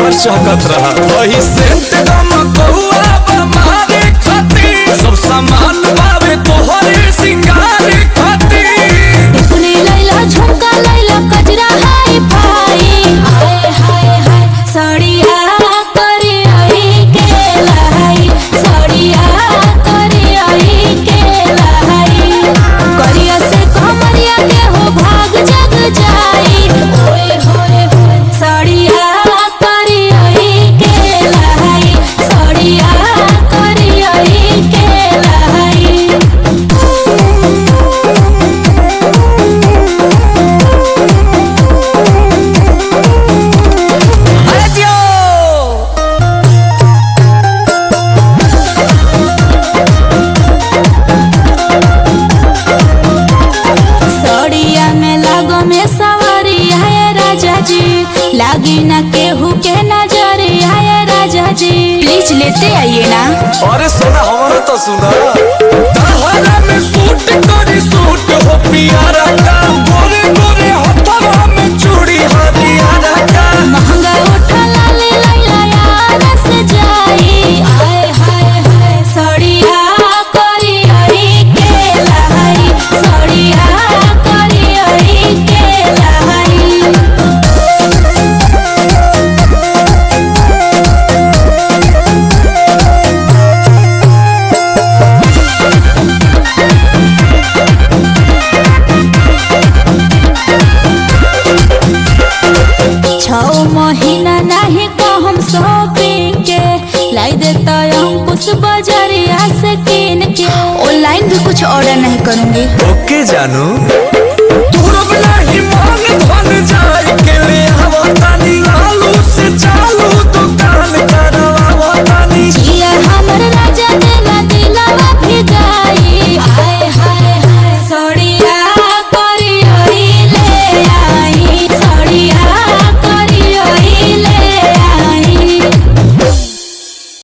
हमर चहकत रहा वही सेंट गमकौआ बमारे खातिर सब सामान बावे तोहरे सिंगार खातिर इतने लैला झुमका लैला कजरा हाय भाई हाय हाय हाय साड़िया करे आई के लाई साड़िया करे आई के लाई करिया से कमरिया के हो भाग जग जाई ओए होए होए साड़िया करे आई के लाई साड़िया करे आई के लाई सड़िया में लागो में सवारी है राजा जी लागी ना केहू के नजरिया है राजा जी प्लीज लेते आइए ना। अरे सुना हमारा तो सुना तहरा में सूट करी सूट हो पियारा का गोरे गोरे हथवा में चूड़ी हरियारा का महंगा उठा लाले लैला यार से जाई आए हाय हाय सड़िया करी आई के लाई सड़िया करी आई के लाई छौ महीना नहीं को हम शॉपिंग के लाई देता अंकुश बाजारिया से किन के ऑनलाइन भी कुछ ऑर्डर नहीं करूंगी। ओके जानू तू रब नहीं मान धन जा